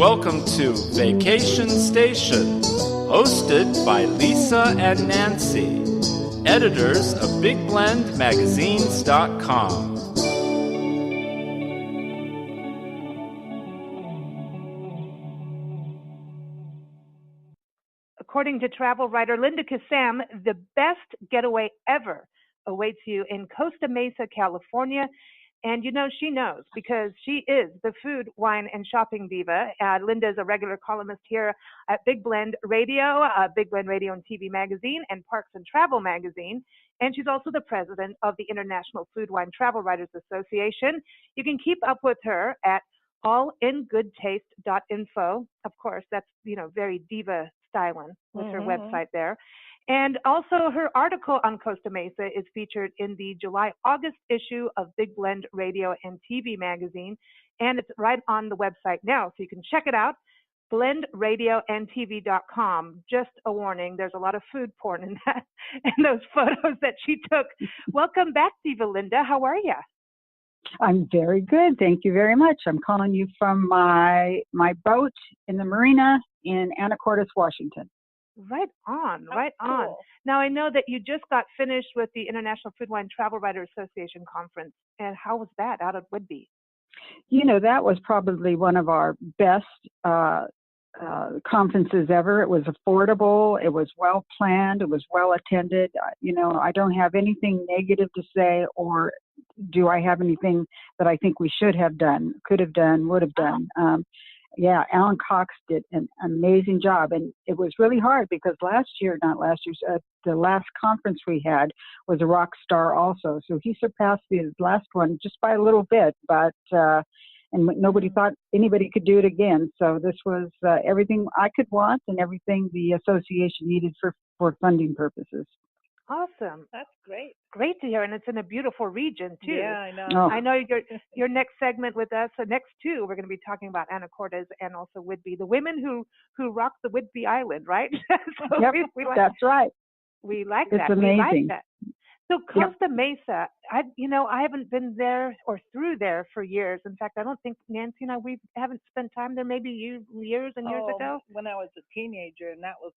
Welcome to Vacation Station, hosted by Lisa and Nancy, editors of BigBlendMagazines.com. According to travel writer linda-kissam, the best getaway ever awaits you in Costa Mesa, California. And you know, she knows because she is the food, wine, and shopping diva. Linda is a regular columnist here at Big Blend Radio, Big Blend Radio and TV Magazine, and Parks and Travel Magazine. And she's also the president of the International Food, Wine, Travel Writers Association. You can keep up with her at allingoodtaste.info. Of course, that's, very diva styling with her website there. And also her article on Costa Mesa is featured in the July-August issue of Big Blend Radio and TV Magazine. And it's right on the website now, so you can check it out, blendradioandtv.com. Just a warning, there's a lot of food porn in that, in those photos that she took. Welcome back, Diva Linda. How are you? I'm very good. Thank you very much. I'm calling you from my boat in the marina in Anacortes, Washington. Right on, right cool. on. Now, I know that you just got finished with the International Food, Wine, Travel Writers Association conference. And how was that out at Whidbey? That was probably one of our best conferences ever. It was affordable. It was well planned. It was well attended. I don't have anything negative to say, or do I have anything that I think we should have done, could have done, would have done. Alan Cox did an amazing job, and it was really hard because the last conference we had was a rock star also. So he surpassed his last one just by a little bit, but and nobody thought anybody could do it again. So this was everything I could want and everything the association needed for funding purposes. Awesome. That's great. Great to hear. And it's in a beautiful region, too. Yeah, I know. Oh. I know your next segment with us, so next two, we're going to be talking about Anacortes and also Whidbey, the women who rock the Whidbey Island, right? Yep, that's right. We like it's that. Amazing. We like that. So Costa Mesa, I haven't been there or through there for years. In fact, I don't think Nancy and I, we haven't spent time there maybe years and years ago. When I was a teenager, and that was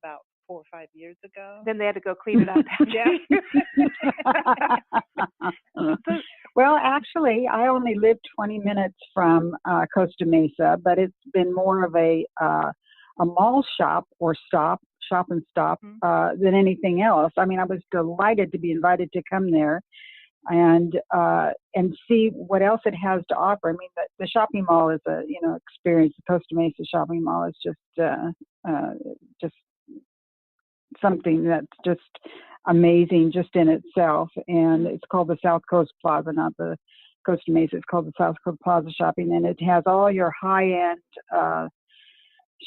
about 4 or 5 years ago. Then they had to go clean it up after you. Well, actually, I only live 20 minutes from Costa Mesa, but it's been more of a mall shop or shop and stop than anything else. I mean, I was delighted to be invited to come there and see what else it has to offer. I mean, the shopping mall is a experience. The Costa Mesa shopping mall is just something that's just amazing just in itself. And it's called the South Coast Plaza, not the Costa Mesa. It's called the South Coast Plaza Shopping, and it has all your high-end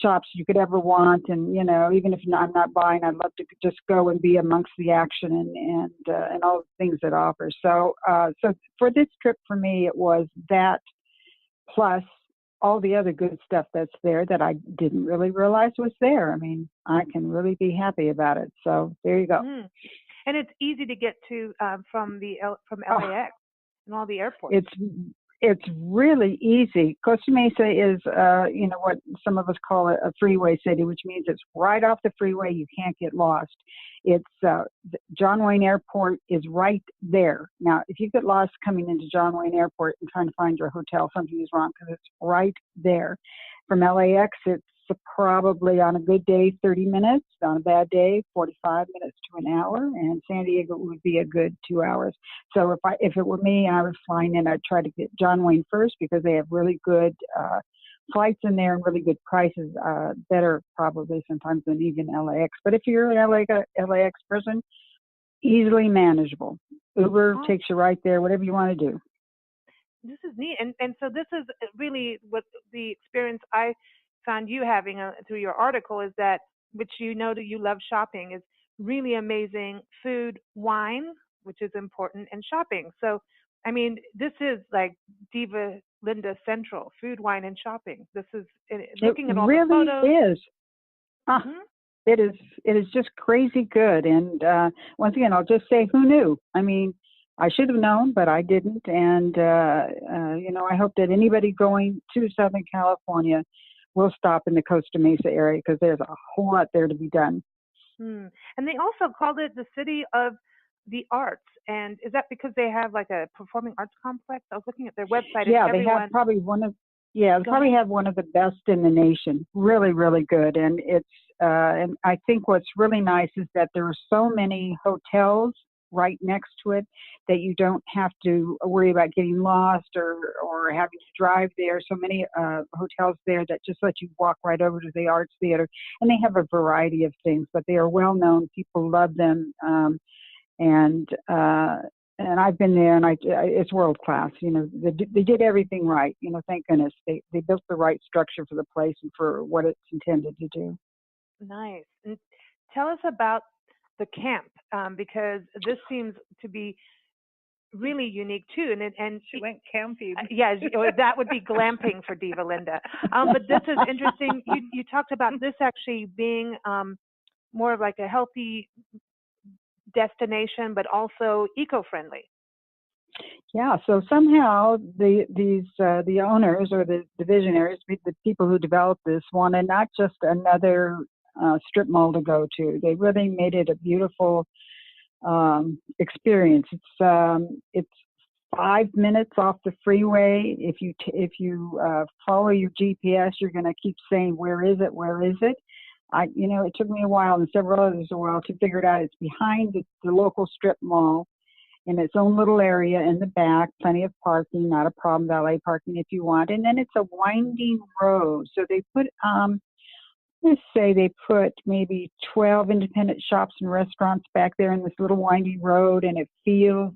shops you could ever want. And even if I'm not buying, I'd love to just go and be amongst the action and all the things it offers. So for this trip for me, it was that plus all the other good stuff that's there that I didn't really realize was there. I mean, I can really be happy about it. So there you go. And it's easy to get to from LAX and all the airports. It's really easy. Costa Mesa is, what some of us call a freeway city, which means it's right off the freeway. You can't get lost. It's John Wayne Airport is right there. Now, if you get lost coming into John Wayne Airport and trying to find your hotel, something is wrong because it's right there. From LAX, it's probably on a good day 30 minutes, on a bad day 45 minutes to an hour, and San Diego would be a good 2 hours. So if it were me and I was flying in, I'd try to get John Wayne first because they have really good flights in there and really good prices, better probably sometimes than even LAX. But if you're an LAX person, easily manageable. Uber takes you right there, whatever you want to do. This is neat. And so this is really what the experience I found you having through your article is that, which that you love shopping, is really amazing food, wine, which is important, and shopping. So, I mean, this is like Diva Linda Central, food, wine, and shopping. This is looking at all the photos. It really is. It is just crazy good. And once again, I'll just say, who knew? I mean, I should have known, but I didn't. And, I hope that anybody going to Southern California we'll stop in the Costa Mesa area because there's a whole lot there to be done. And they also called it the city of the arts. And is that because they have like a performing arts complex? I was looking at their website. Yeah, they have probably have one of the best in the nation. Really, really good. And it's and I think what's really nice is that there are so many hotels right next to it that you don't have to worry about getting lost or having to drive there. So many hotels there that just let you walk right over to the arts theater, and they have a variety of things, but they are well known. People love them, and I've been there, and it's world class. You know, they did everything right. You know, thank goodness they built the right structure for the place and for what it's intended to do. Nice. And tell us about the camp, because this seems to be really unique too. And she went camping. Yeah, that would be glamping for Diva Linda. But this is interesting. You talked about this actually being more of like a healthy destination, but also eco-friendly. Yeah, so somehow the owners or the visionaries, the people who developed this, wanted not just another strip mall to go to. They really made it a beautiful experience. It's 5 minutes off the freeway. If you follow your GPS, you're going to keep saying, "Where is it? Where is it?" It took me a while and several others a while to figure it out. It's behind the local strip mall in its own little area in the back, plenty of parking, not a problem, valet parking if you want. And then it's a winding road. So they put, let's say they put maybe 12 independent shops and restaurants back there in this little winding road, and it feels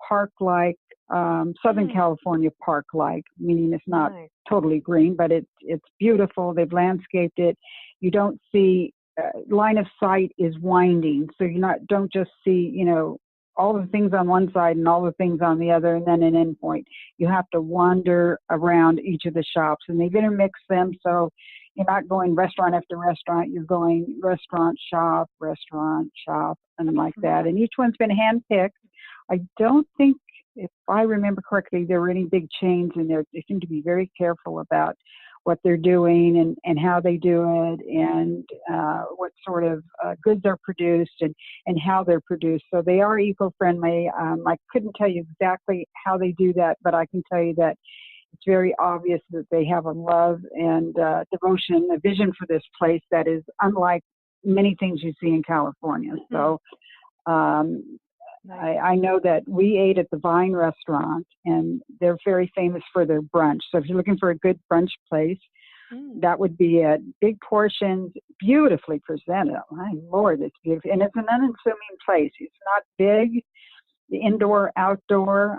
park-like, Southern California park-like, meaning it's not totally green, but it's beautiful. They've landscaped it. You don't see line of sight is winding, so don't just see all the things on one side and all the things on the other, and then an end point. You have to wander around each of the shops, and they've intermixed them, so you're not going restaurant after restaurant. You're going restaurant, shop, and like that. And each one's been handpicked. I don't think, if I remember correctly, there were any big chains in there. They seem to be very careful about what they're doing and how they do it, and what sort of goods are produced and how they're produced. So they are eco-friendly. I couldn't tell you exactly how they do that, but I can tell you that it's very obvious that they have a love and devotion, a vision for this place that is unlike many things you see in California. So I know that we ate at the Vine restaurant, and they're very famous for their brunch. So if you're looking for a good brunch place, that would be it. Big portions, beautifully presented. My Lord, it's beautiful. And it's an unassuming place. It's not big, indoor, outdoor.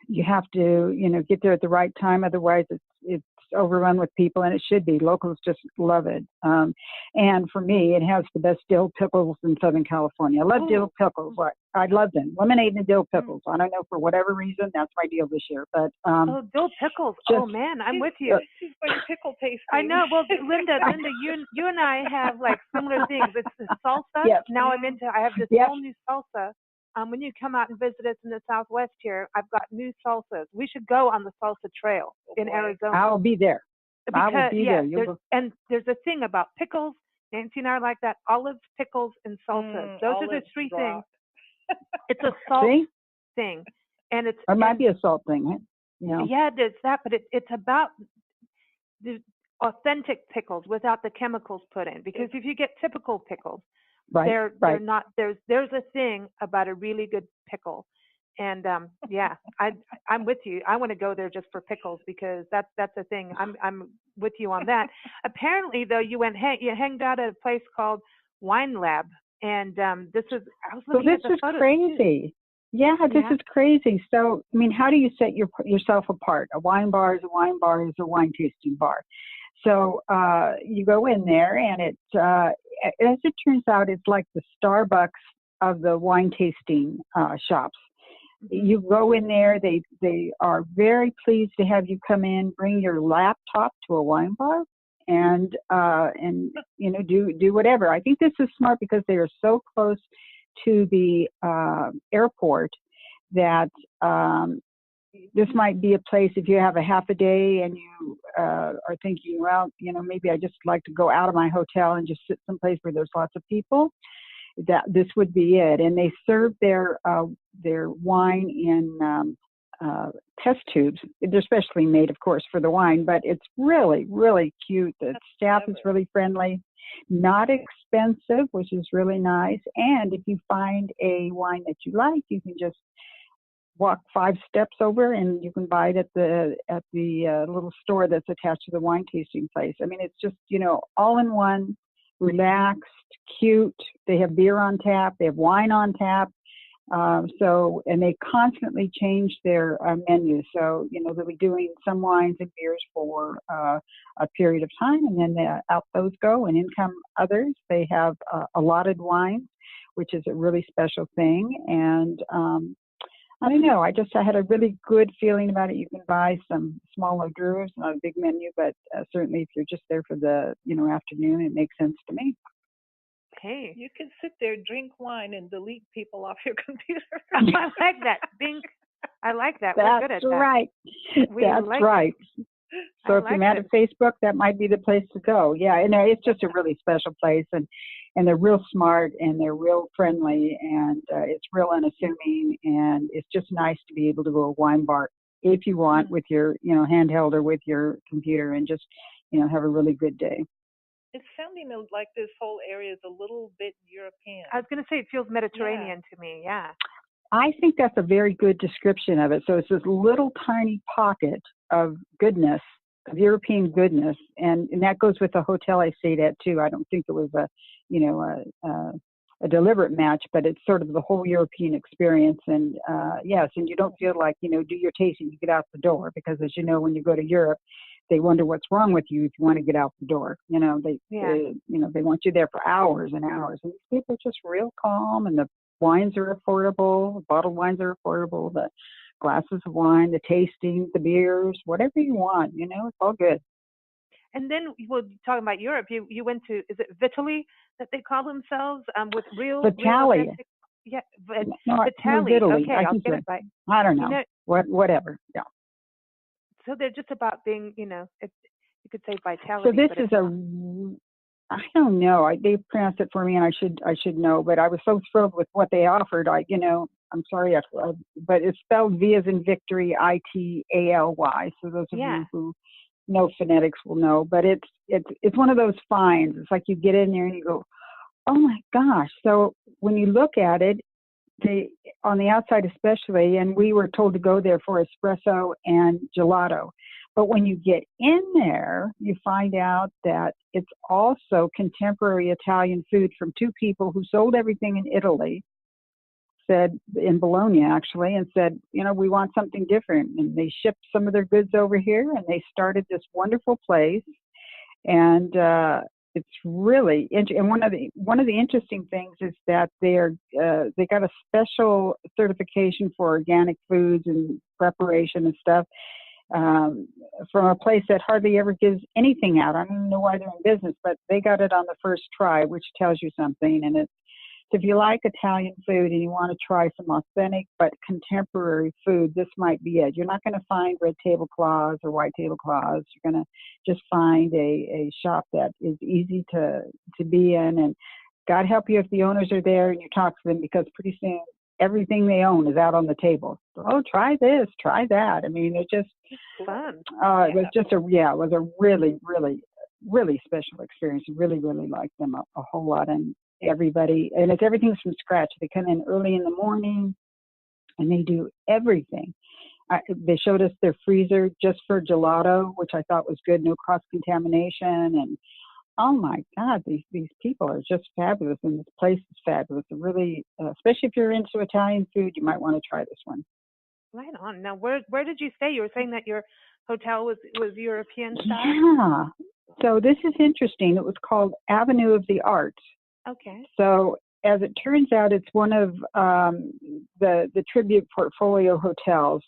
You have to, get there at the right time. Otherwise, it's overrun with people, and it should be. Locals just love it. And for me, it has the best dill pickles in Southern California. I love dill pickles. I love them. Lemonade and dill pickles. I don't know, for whatever reason, that's my deal this year. But dill pickles. Oh man, I'm with you. She's going pickle tasting. I know. Well, Linda, you and I have like similar things. It's the salsa. Yep. Now I have this whole new salsa. When you come out and visit us in the Southwest here, I've got new salsas. We should go on the salsa trail in Arizona. I'll be there. I will be there. And there's a thing about pickles. Nancy and I are like that. Olives, pickles, and salsa. Those are the three things. It's a salt thing. And it might be a salt thing. Yeah, there's that. But it's about the authentic pickles without the chemicals put in. Because if you get typical pickles, they're not. There's a thing about a really good pickle, and I'm with you. I want to go there just for pickles because that's a thing. I'm with you on that. Apparently, though, you hanged out at a place called Wine Lab, and this is. I was looking at the photos. Crazy. Yeah, this is crazy. So, I mean, how do you set yourself apart? A wine bar is a wine bar is a wine tasting bar. So you go in there, and as it turns out, it's like the Starbucks of the wine tasting shops. You go in there; they are very pleased to have you come in. Bring your laptop to a wine bar, and do whatever. I think this is smart because they are so close to the airport that this might be a place if you have a half a day and you are thinking, well, maybe I just like to go out of my hotel and just sit someplace where there's lots of people. That this would be it. And they serve their wine in test tubes. They're specially made, of course, for the wine, but it's really, really cute. The staff is really friendly, not expensive, which is really nice. And if you find a wine that you like, you can just walk 5 steps over and you can buy it at the little store that's attached to the wine tasting place. I mean, it's just, all in one, relaxed, cute. They have beer on tap. They have wine on tap. And they constantly change their menu. So, they'll be doing some wines and beers for a period of time, and then out those go, and in come others. They have allotted wines, which is a really special thing. And I don't know, I had a really good feeling about it. You can buy some small hors d'oeuvres, not a big menu, but certainly if you're just there for the afternoon, it makes sense to me. Hey, you can sit there, drink wine, and delete people off your computer. I like that. Bink. I like that. We're good at that. Right. That's right. So if you're mad at Facebook, that might be the place to go. Yeah, and it's just a really special place, and they're real smart, and they're real friendly, and it's real unassuming, and it's just nice to be able to go to a wine bar if you want with your handheld or with your computer, and just have a really good day. It's sounding like this whole area is a little bit European. I was going to say it feels Mediterranean to me. Yeah. I think that's a very good description of it. So it's this little tiny pocket of goodness, of European goodness, and that goes with the hotel I stayed at too. I don't think it was a deliberate match, but it's sort of the whole European experience. And yes, and you don't feel like do your tasting, you get out the door, because as you know, when you go to Europe, they wonder what's wrong with you if you want to get out the door. They want you there for hours and hours. And these people are just real calm, and the wines are affordable. The bottled wines are affordable. The glasses of wine, the tasting, the beers, whatever you want. It's all good. And then we're talking about Europe. You went to, is it Vitaly that they call themselves? With Vitaly. Yeah, Vitaly. Okay, I'll get it right. I don't know. Whatever. Yeah. So they're just about being, if you could say vitality. So this is I don't know. They pronounced it for me, and I should know. But I was so thrilled with what they offered. I'm sorry, but it's spelled V as in victory, Italy. So those of you who know phonetics will know. But it's one of those finds. It's like you get in there and you go, oh my gosh. So when you look at it, on the outside especially, and we were told to go there for espresso and gelato. But when you get in there, you find out that it's also contemporary Italian food from 2 people who sold everything in Italy, said in Bologna actually, and said, we want something different. And they shipped some of their goods over here, and they started this wonderful place. And it's really and one of the interesting things is that they got a special certification for organic foods and preparation and stuff from a place that hardly ever gives anything out. I don't know why they're in business, but they got it on the first try, which tells you something. And if you like Italian food and you want to try some authentic but contemporary food, this might be it. You're not going to find red tablecloths or white tablecloths. You're going to just find a shop that is easy to be in. And God help you if the owners are there and you talk to them, because pretty soon everything they own is out on the table. So, try this, try that. I mean, it's just fun. It was just it was a really, really, really special experience. Really, really liked them a whole lot. And it's everything's from scratch. They come in early in the morning and they do everything. They showed us their freezer just for gelato, which I thought was good, no cross-contamination. And oh my God, these people are just fabulous, and this place is fabulous. And really, especially if you're into Italian food, you might want to try this one. Right on. Now, where did you stay? You were saying that your hotel was European style? Yeah. So this is interesting. It was called Avenue of the Arts. Okay. So as it turns out, it's one of the Tribute Portfolio hotels,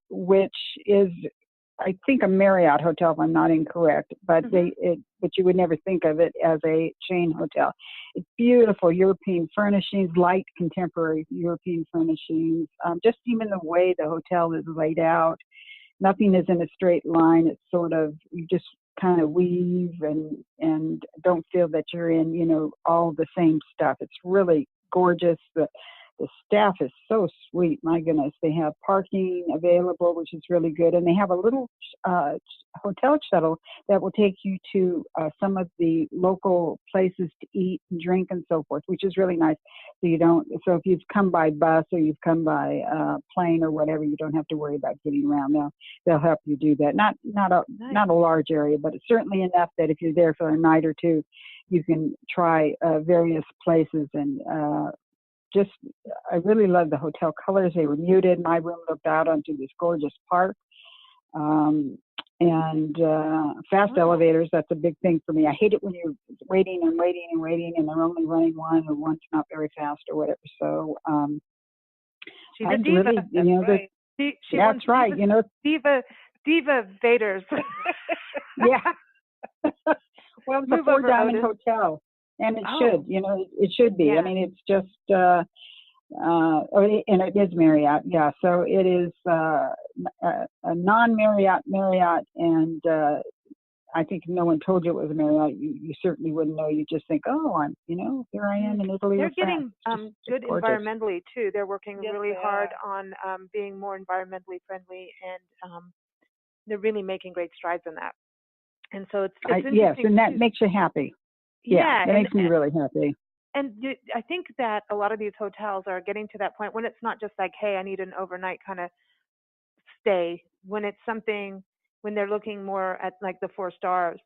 which is I think a Marriott hotel, if I'm not incorrect, but but you would never think of it as a chain hotel. It's beautiful European furnishings, light contemporary European furnishings. Just even the way the hotel is laid out, nothing is in a straight line. It's sort of, you just kind of weave and don't feel that you're in, you know, all the same stuff. It's really gorgeous. The staff is so sweet. My goodness, they have parking available, which is really good. And they have a little hotel shuttle that will take you to some of the local places to eat and drink and so forth, which is really nice. So if you've come by bus or you've come by plane or whatever, you don't have to worry about getting around. They'll help you do that. Not a large area, but it's certainly enough that if you're there for a night or two, you can try various places and I really love the hotel colors. They were muted. My room looked out onto this gorgeous park. And fast elevators, that's a big thing for me. I hate it when you're waiting and waiting and waiting and they're only running one or one's not very fast or whatever. So she's a diva. Really, you know, right. That's right. Diva, you know, diva Vaders. Yeah. Well, it's a 4-diamond hotel. And it should, you know, it should be. Yeah. I mean, it's just, and it is Marriott. Yeah. So it is a non-Marriott, and I think if no one told you it was a Marriott, you certainly wouldn't know. You just think, oh, here I am in Italy. They're getting good gorgeous. Environmentally really too. They're working really hard on being more environmentally friendly, and they're really making great strides in that. And so it's interesting. Yes, and that makes you happy. Yeah, that makes me really happy. And I think that a lot of these hotels are getting to that point when it's not just like, hey, I need an overnight kind of stay. When it's something, when they're looking more at like the 4 stars,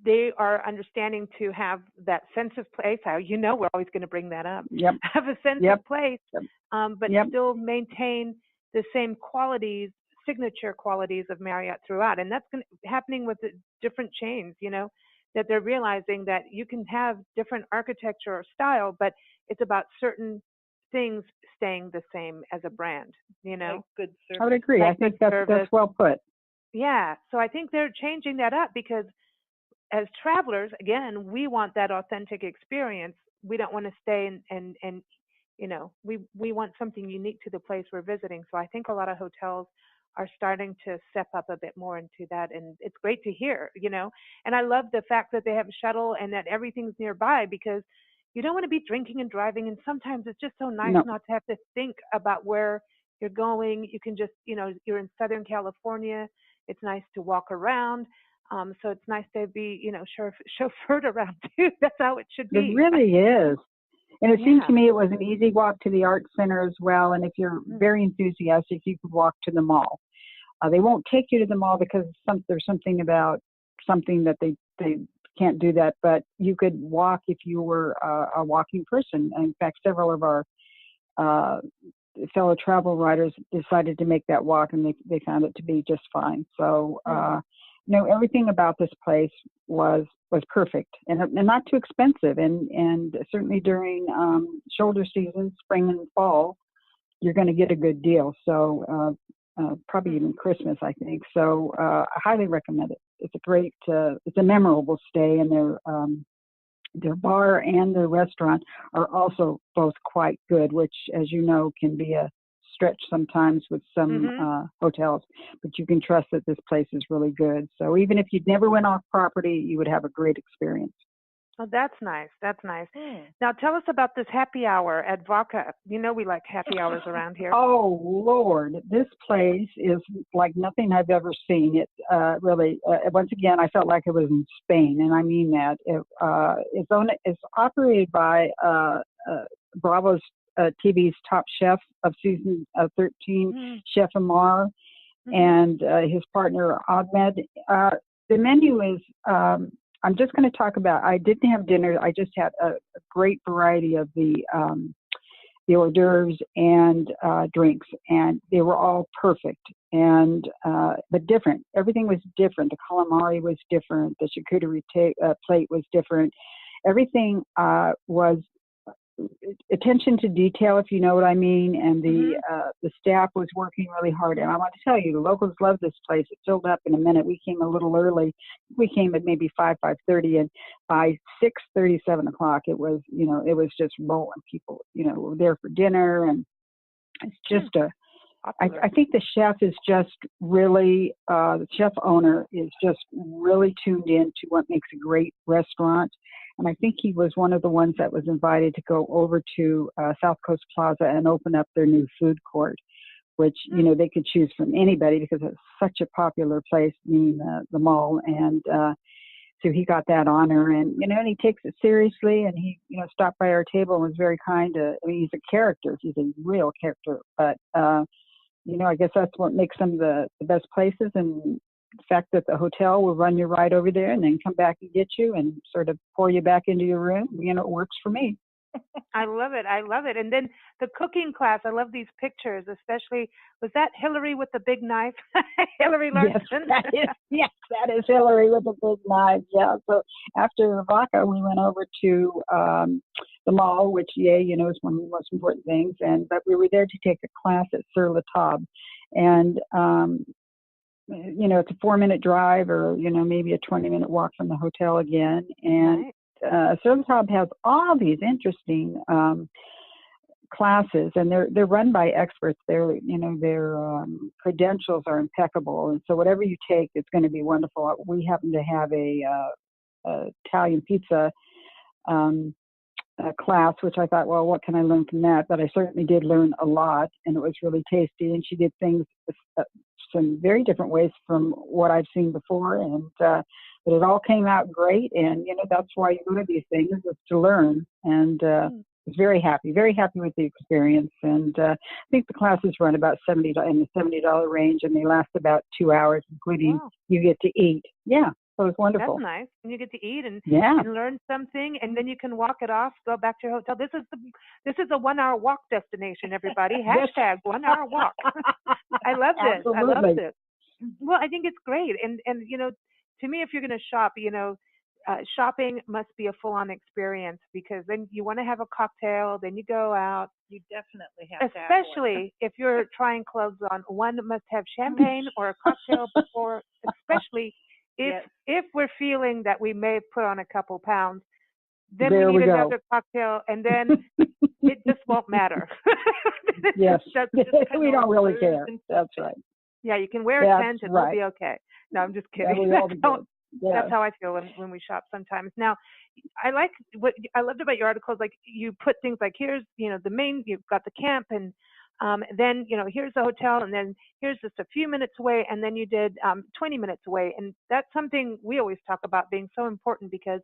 they are understanding to have that sense of place. We're always going to bring that up. Yep. Have a sense of place, but still maintain the same qualities, signature qualities of Marriott throughout. And that's happening with the different chains, you know, that they're realizing that you can have different architecture or style, but it's about certain things staying the same as a brand, you know. Like good service. I would agree. Like I think that's well put. Yeah. So I think they're changing that up because as travelers, again, we want that authentic experience. We don't want to stay and you know, we want something unique to the place we're visiting. So I think a lot of hotels are starting to step up a bit more into that, and it's great to hear, you know. And I love the fact that they have a shuttle and that everything's nearby, because you don't want to be drinking and driving, and sometimes it's just so nice not to have to think about where you're going. You can just, you know, you're in Southern California, it's nice to walk around, so it's nice to be, you know, chauffeured around too. That's how it should be. It really is. And it seemed to me it was an easy walk to the art center as well. And if you're very enthusiastic, you could walk to the mall. They won't take you to the mall because there's something about something that they can't do that. But you could walk if you were a walking person. And in fact, several of our fellow travel writers decided to make that walk, and they found it to be just fine. So, you know, everything about this place was perfect and not too expensive. And certainly during shoulder season, spring and fall, you're going to get a good deal. So probably even Christmas, I think. So I highly recommend it. It's it's a memorable stay, and their bar and their restaurant are also both quite good, which, as you know, can be a stretch sometimes with some hotels, but you can trust that this place is really good. So even if you'd never went off property, you would have a great experience. Oh, that's nice. That's nice. Now tell us about this happy hour at Vodka. You know we like happy hours around here. Oh, Lord. This place is like nothing I've ever seen. It really, once again, I felt like it was in Spain, and I mean that. It's operated by Bravo's TV's Top Chef of season 13, Chef Amar, and his partner Ahmed. The menu is, I'm just going to talk about, I didn't have dinner. I just had a great variety of the hors d'oeuvres and drinks, and they were all perfect and but different. Everything was different. The calamari was different. The charcuterie plate was different. Everything was attention to detail, if you know what I mean, and the staff was working really hard. And I want to tell you, the locals love this place. It filled up in a minute. We came a little early. We came at maybe 5:30, and by 6:30, 7 o'clock, it was just rolling. People, were there for dinner, and it's just I think the chef is just really, the chef owner is just really tuned in to what makes a great restaurant. And I think he was one of the ones that was invited to go over to South Coast Plaza and open up their new food court, which, they could choose from anybody because it's such a popular place, meaning the mall. And so he got that honor, and, and he takes it seriously, and he, stopped by our table and was very kind to, he's a character. He's a real character, but, I guess that's what makes them the best places. And the fact that the hotel will run you right over there and then come back and get you and sort of pour you back into your room, it works for me. I love it. I love it. And then the cooking class, I love these pictures, especially, was that Hillary with the big knife? Hillary Larson? Yes, that is Hillary with the big knife. Yeah. So after vodka, we went over to the mall, which, is one of the most important things. But we were there to take a class at Sur La Table. And, it's a 4-minute drive or, maybe a 20-minute walk from the hotel again. And Sur La Table has all these interesting classes, and they're run by experts. Their credentials are impeccable, and so whatever you take, it's going to be wonderful. We happen to have a Italian pizza class, which I thought, well, what can I learn from that? But I certainly did learn a lot, and it was really tasty. And she did things some very different ways from what I've seen before, and but it all came out great. And that's why you go to these things, is to learn. And was very happy with the experience. And I think the classes run about $70 in the $70 range, and they last about 2 hours, including you get to eat. Yeah. So it's wonderful. That's nice. And you get to eat and learn something, and then you can walk it off, go back to your hotel. This is a 1-hour walk destination, everybody. Hashtag 1-hour walk. I love this. Absolutely. I love this. Well, I think it's great. And to me, if you're going to shop, shopping must be a full-on experience, because then you want to have a cocktail, then you go out. You definitely have to have one. Especially if you're trying clothes on. One must have champagne or a cocktail before, especially if we're feeling that we may have put on a couple pounds, then we need another cocktail, and then it just won't matter. Yes, we don't really care. That's right. Yeah, you can wear a tent and we'll be okay. No, I'm just kidding. That's how I feel when we shop sometimes. Now, I like what I loved about your articles. Like, you put things like, here's the main, you've got the camp, and then here's the hotel, and then here's just a few minutes away, and then you did 20 minutes away. And that's something we always talk about being so important, because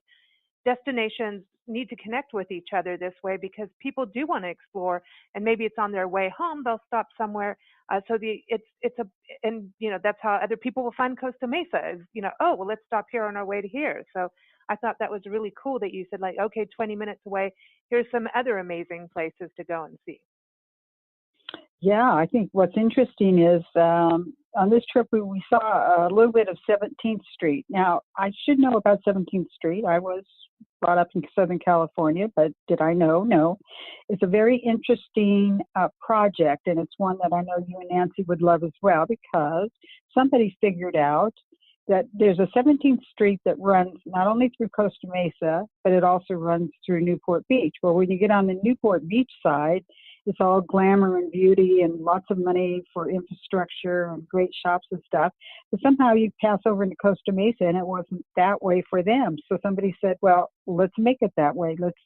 destinations need to connect with each other this way, because people do want to explore, and maybe it's on their way home, they'll stop somewhere. That's how other people will find Costa Mesa is, oh, well, let's stop here on our way to here. So I thought that was really cool that you said, like, okay, 20 minutes away, here's some other amazing places to go and see. Yeah, I think what's interesting is on this trip we saw a little bit of 17th Street. Now, I should know about 17th Street. I was brought up in Southern California, but did I know? No. It's a very interesting project, and it's one that I know you and Nancy would love as well, because somebody figured out that there's a 17th Street that runs not only through Costa Mesa, but it also runs through Newport Beach. Well, when you get on the Newport Beach side, it's all glamour and beauty and lots of money for infrastructure and great shops and stuff. But somehow you pass over into Costa Mesa, and it wasn't that way for them. So somebody said, well, let's make it that way. Let's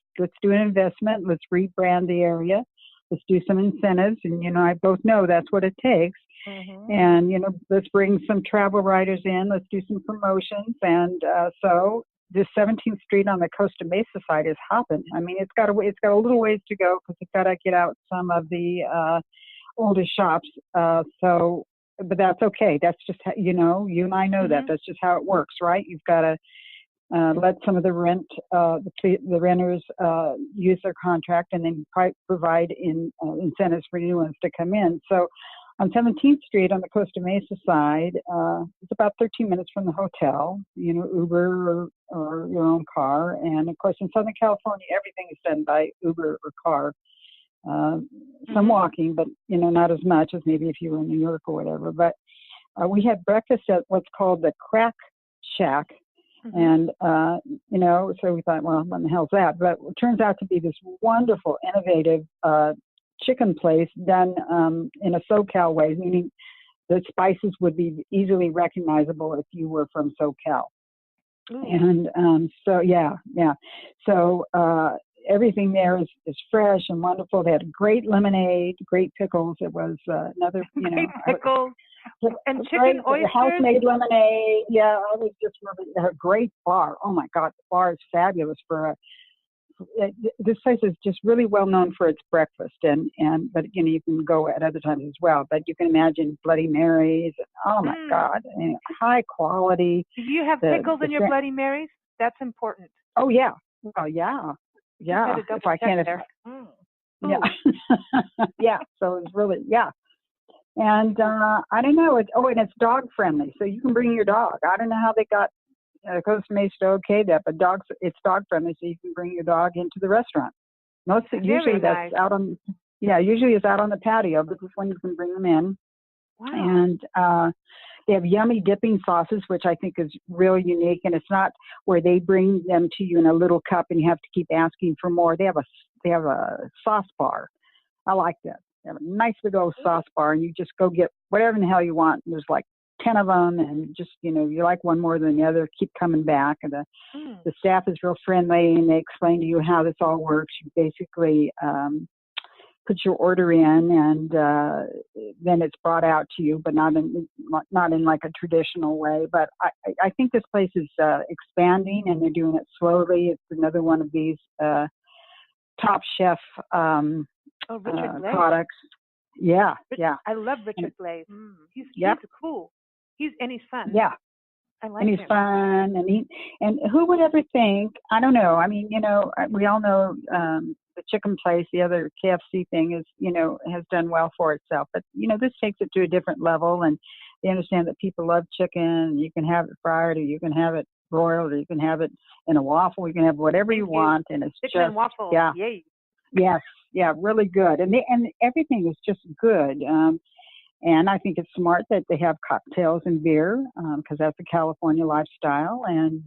do an investment. Let's rebrand the area. Let's do some incentives. And, I both know that's what it takes. Mm-hmm. And, let's bring some travel writers in. Let's do some promotions. And so this 17th Street on the Costa Mesa side is hopping. I mean, it's got a little ways to go, because it's got to get out some of the older shops. But that's okay. That's just, you and I know that. That's just how it works, right? You've got to let some of the renters use their contract, and then provide incentives for new ones to come in. So on 17th Street on the Costa Mesa side. It's about 13 minutes from the hotel. Uber or your own car. And of course, in Southern California, everything is done by Uber or car. Some walking, but not as much as maybe if you were in New York or whatever. But we had breakfast at what's called the Crack Shack. And, so we thought, well, what the hell's that? But it turns out to be this wonderful, innovative chicken place done in a SoCal way, meaning the spices would be easily recognizable if you were from SoCal. Ooh. And So everything there is fresh and wonderful. They had great lemonade, great pickles. It was another, great pickles. And chicken oysters. House-made lemonade. Yeah, I was just really a great bar. Oh my God, the bar is fabulous this place is just really well known for its breakfast, but you can go at other times as well. But you can imagine Bloody Marys. Oh my God, high quality. Do you have pickles in your Bloody Marys? That's important. Oh yeah. Oh yeah. Yeah. If I can. Yeah. Yeah. So it's really And I don't know. And it's dog friendly, so you can bring your dog. I don't know how they got Costa Mesa to okay that, but it's dog friendly, so you can bring your dog into the restaurant. Usually that's out on. Yeah, usually it's out on the patio, but this one you can bring them in. Wow. And they have yummy dipping sauces, which I think is real unique. And it's not where they bring them to you in a little cup and you have to keep asking for more. They have a sauce bar. I like that. They have a nice big old sauce bar, and you just go get whatever in the hell you want. There's like 10 of them, and just, you like one more than the other, keep coming back. And the staff is real friendly, and they explain to you how this all works. You basically put your order in, and then it's brought out to you, but not in like a traditional way. But I think this place is expanding, and they're doing it slowly. It's another one of these Top Chef products. Yeah, yeah. I love Richard Blaze. He's cool. He's fun. Yeah. I like him. And he's fun, and who would ever think? I don't know. I mean, we all know the chicken place, the other KFC thing is, has done well for itself. But this takes it to a different level, and they understand that people love chicken. You can have it fried, or you can have it broiled, or you can have it in a waffle. You can have whatever you want, and it's chicken and waffle. Yeah. Yay. Yes. Yeah. Really good, and everything is just good. And I think it's smart that they have cocktails and beer, because that's a California lifestyle, and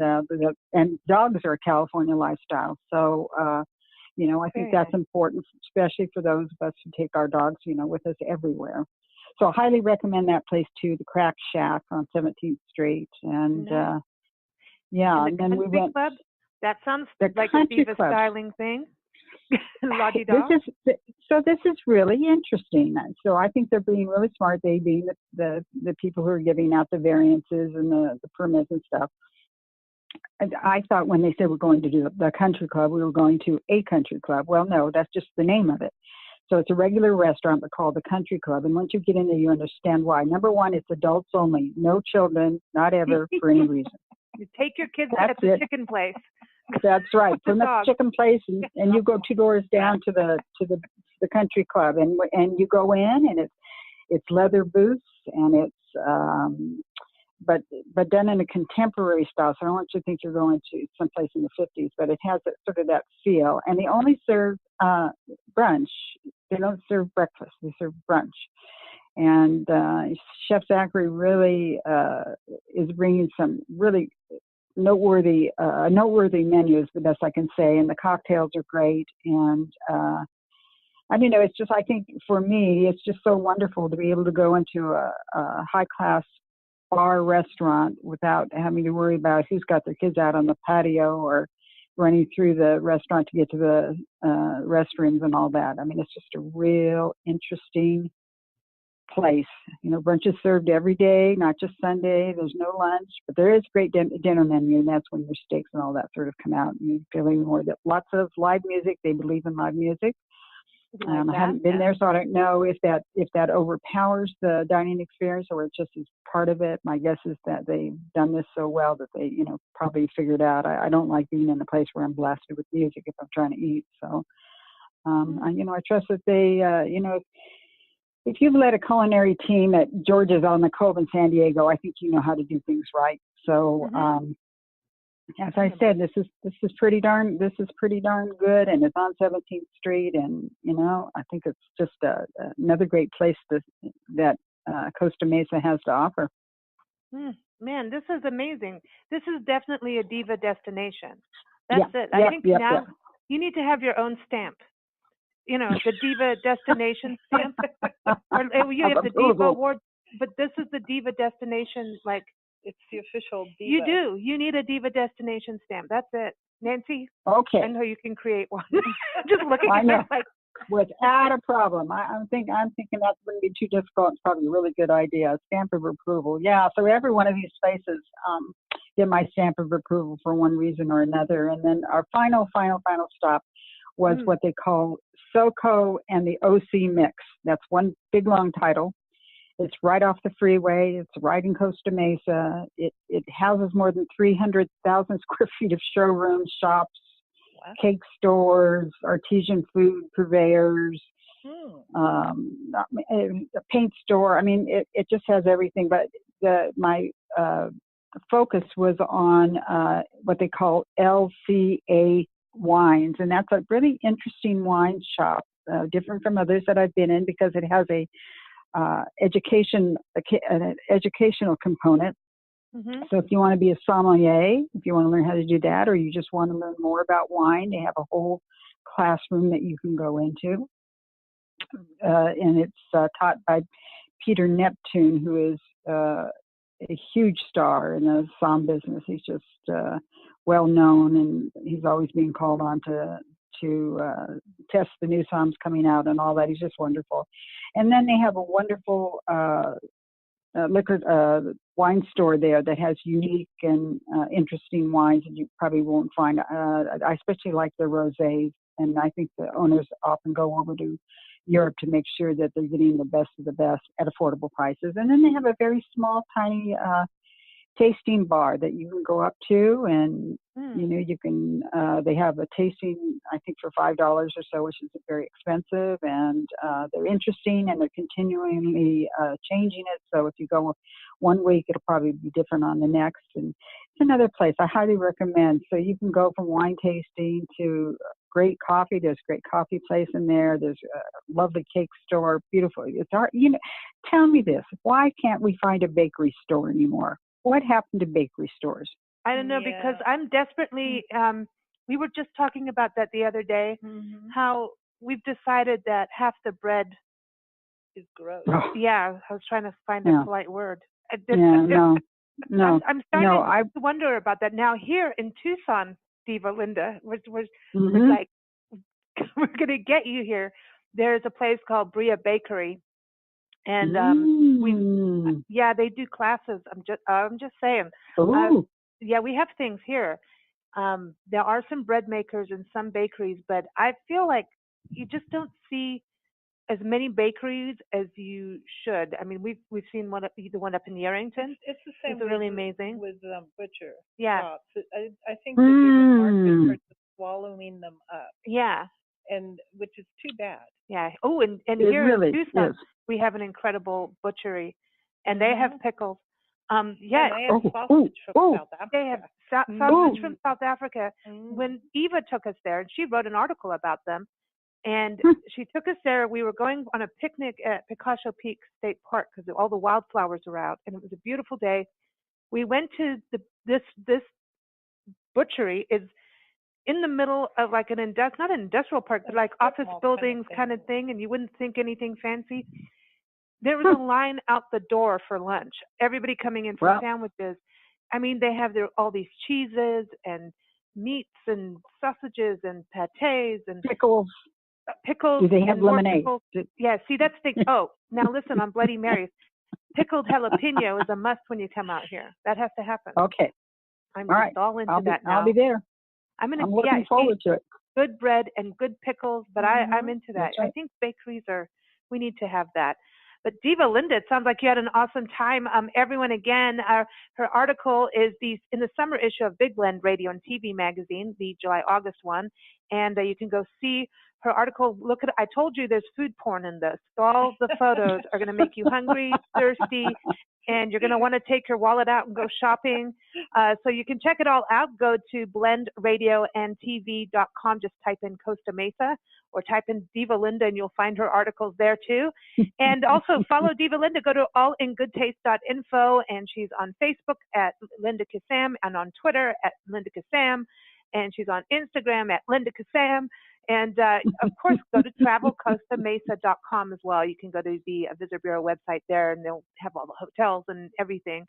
dogs are a California lifestyle. So, I think that's important, especially for those of us who take our dogs, with us everywhere. So I highly recommend that place too, the Crack Shack on 17th Street. And and then we went. Club? That sounds like a diva styling thing. This is really interesting. So I think they're being really smart. They being the people who are giving out the variances and the permits and stuff. I thought when they said we're going to do the country club, we were going to a country club. Well, no, that's just the name of it. So it's a regular restaurant, but called the Country Club. And once you get in there, you understand why. Number one, it's adults only, no children, not ever, for any reason. You take your kids at the chicken place. That's right. From the chicken place, and you go 2 doors down to the Country Club, and you go in, and it's leather booths, and it's but done in a contemporary style. So I don't want you to think you're going to someplace in the 50s, but it has sort of that feel. And they only serve brunch. They don't serve breakfast. They serve brunch. And Chef Zachary really is bringing some really noteworthy menu is the best I can say. And the cocktails are great. And it's just, I think for me, it's just so wonderful to be able to go into a high-class bar restaurant without having to worry about who's got their kids out on the patio or running through the restaurant to get to the restrooms and all that. I mean, it's just a real interesting place. Brunch is served every day, not just Sunday. There's no lunch, but there is great dinner menu, and that's when your steaks and all that sort of come out. And you feel even more that lots of live music. They believe in live music. I haven't been there, so I don't know if that overpowers the dining experience or it just is part of it. My guess is that they've done this so well that they, probably figured out. I don't like being in a place where I'm blasted with music if I'm trying to eat. So, I trust that they, if you've led a culinary team at George's on the Cove in San Diego, I think you know how to do things right. So, as I said, this is pretty darn good, and it's on 17th Street, and I think it's just another great place that Costa Mesa has to offer. Man, this is amazing. This is definitely a diva destination. That's it. I think now you need to have your own stamp. The diva destination stamp, or you have the diva award, but this is the diva destination. Like, it's the official diva. You do. You need a diva destination stamp. That's it, Nancy. Okay. I know you can create one. Just looking at it like. Without a problem. I'm thinking that wouldn't be too difficult. It's probably a really good idea. Stamp of approval. Yeah. So every one of these places get my stamp of approval for one reason or another. And then our final stop was what they call SoCo and the OC Mix. That's one big long title. It's right off the freeway. It's right in Costa Mesa. It houses more than 300,000 square feet of showrooms, shops, cake stores, artisan food purveyors, a paint store. I mean, it just has everything. But my focus was on what they call LCA wines, and that's a really interesting wine shop, different from others that I've been in because it has an educational component. So if you want to be a sommelier, if you want to learn how to do that, or you just want to learn more about wine, they have a whole classroom that you can go into. And it's taught by Peter Neptune, who is a huge star in the somm business. He's just well known, and he's always being called on to test the new somms coming out and all that. He's just wonderful. And then they have a wonderful wine store there that has unique and interesting wines that you probably won't find. I especially like their rosés, and I think the owners often go over to Europe to make sure that they're getting the best of the best at affordable prices. And then they have a very small, tiny tasting bar that you can go up to, and you can. They have a tasting, I think, for $5 or so, which is very expensive, and they're interesting, and they're continually changing it. So if you go one week, it'll probably be different on the next. And it's another place I highly recommend. So you can go from wine tasting to great coffee. There's a great coffee place in there. There's a lovely cake store, beautiful. It's art. Tell me this: why can't we find a bakery store anymore? What happened to bakery stores? I don't know, because I'm desperately, we were just talking about that the other day, how we've decided that half the bread is gross. Yeah, I was trying to find a polite word. No. I'm starting to wonder about that. Now here in Tucson, Diva Linda, we're like, we're going to get you here. There's a place called Bria Bakery. And they do classes. I'm just saying. We have things here. There are some bread makers and some bakeries, but I feel like you just don't see as many bakeries as you should. I mean, we've seen the one up in Yerington. It's the same. It's really amazing with butcher. Yeah. Shops. I think the markets are swallowing them up. Yeah. And which is too bad. Yeah. Oh, and here in Tucson, we have an incredible butchery, and they have pickles. And they have sausage from South Africa. They have sausage from South Africa. When Eva took us there, and she wrote an article about them, and she took us there. We were going on a picnic at Picacho Peak State Park because all the wildflowers were out, and it was a beautiful day. We went to this butchery is in the middle of like not an industrial park, but like office buildings kind of thing, and you wouldn't think anything fancy. There was a line out the door for lunch. Everybody coming in for sandwiches. I mean, they have all these cheeses and meats and sausages and pâtés and pickles. Do they have lemonade? Yeah, see, that's the now listen, on Bloody Marys, pickled jalapeno is a must when you come out here. That has to happen. Okay. I'm all into that now. I'll be there. I'm looking forward to it. Good bread and good pickles, but I'm into that. Right. I think bakeries we need to have that. But Diva Linda, it sounds like you had an awesome time. Everyone, again, her article is in the summer issue of Big Blend Radio and TV magazine, the July-August one. and you can go see her article. Look at, I told you there's food porn in this. All the photos are going to make you hungry, thirsty, and you're going to want to take your wallet out and go shopping. So you can check it all out. Go to blendradioandtv.com. Just type in Costa Mesa or type in Diva Linda and you'll find her articles there too. And also follow Diva Linda. Go to allingoodtaste.info, and she's on Facebook at linda-kissam and on Twitter at linda-kissam, and she's on Instagram at linda-kissam. And, of course, go to travel-costa-mesa.com as well. You can go to the Visitor Bureau website there, and they'll have all the hotels and everything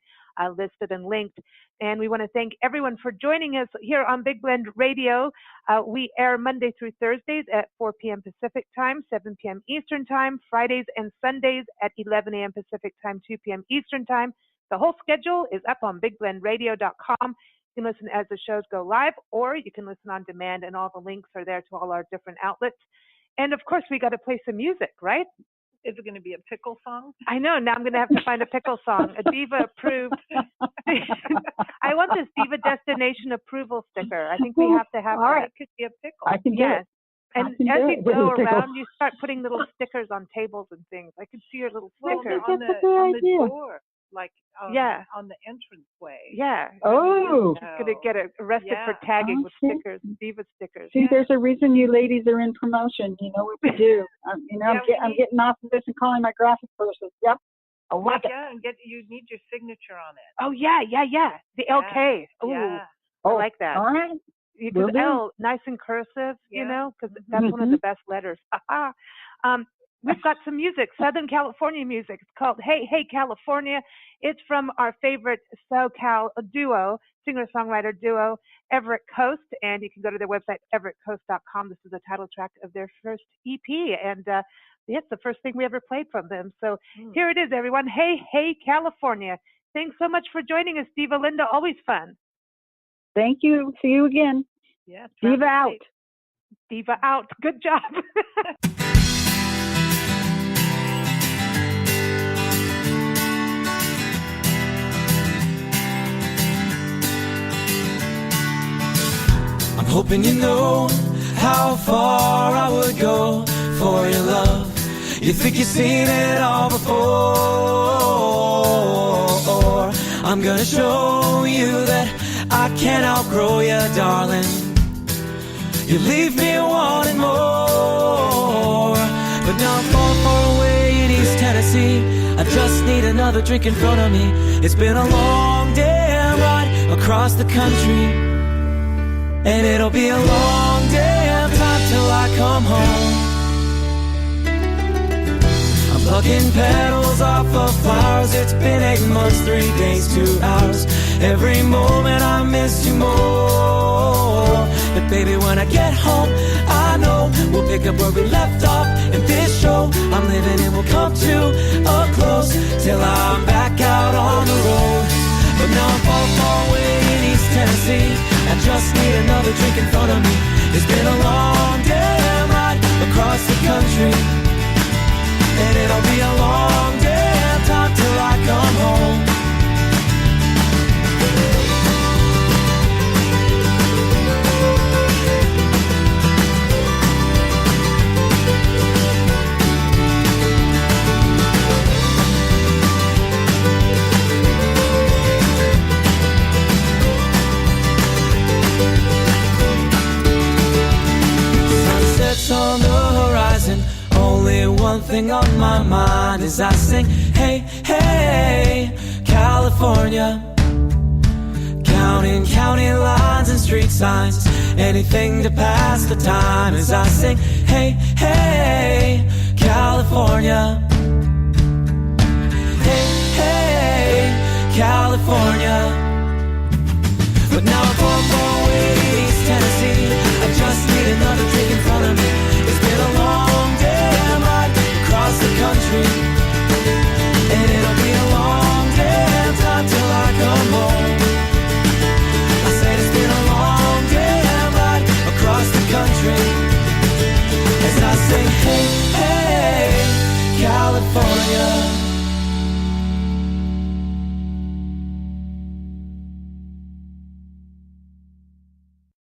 listed and linked. And we want to thank everyone for joining us here on Big Blend Radio. We air Monday through Thursdays at 4 p.m. Pacific Time, 7 p.m. Eastern Time, Fridays and Sundays at 11 a.m. Pacific Time, 2 p.m. Eastern Time. The whole schedule is up on bigblendradio.com. You can listen as the shows go live, or you can listen on demand, and all the links are there to all our different outlets. And of course, we got to play some music, right? Is it going to be a pickle song? I know. Now I'm going to have to find a pickle song, a Diva approved. I want this Diva Destination approval sticker. I think we have to have that. It could be a pickle. I can do it. And as you go around, you start putting little stickers on tables and things. I can see your little stickers. On the door, like on the entranceway. Yeah. Oh. She's going to get arrested for tagging with stickers, Diva stickers. See, there's a reason you ladies are in promotion. You know what to do. I'm getting off of this and calling my graphic person. Yep. I like it. Yeah, and you need your signature on it. Oh, yeah. The LK. Ooh. Yeah. I like that. All right. Because L, nice and cursive, you know, because that's one of the best letters. We've got some music, Southern California music. It's called Hey, Hey, California. It's from our favorite SoCal duo, singer-songwriter duo, Everett Coast. And you can go to their website, everettcoast.com. This is the title track of their first EP. And it's the first thing we ever played from them. So here it is, everyone. Hey, Hey, California. Thanks so much for joining us, Diva Linda. Always fun. Thank you. See you again. Yeah, Diva out. Diva out. Good job. I'm hoping you know how far I would go for your love. You think you've seen it all before. I'm gonna show you that I can't outgrow you, darling. You leave me wanting more. But now I'm far away in East Tennessee. I just need another drink in front of me. It's been a long damn ride across the country, and it'll be a long damn time till I come home. I'm plucking petals off of flowers. It's been 8 months, 3 days, 2 hours. Every moment I miss you more. But baby, when I get home, I know we'll pick up where we left off. And this show I'm living in will come to a close till I'm back out on the road. But now I'm far away in East Tennessee. I just need another drink in front of me. It's been a long damn ride across the country, and it'll be a long damn time till I come home. On the horizon, only one thing on my mind as I sing, hey, hey, California. Counting lines and street signs, anything to pass the time as I sing, hey, hey, California. Hey, hey, California. But now I'm far away in East Tennessee. I just need another drink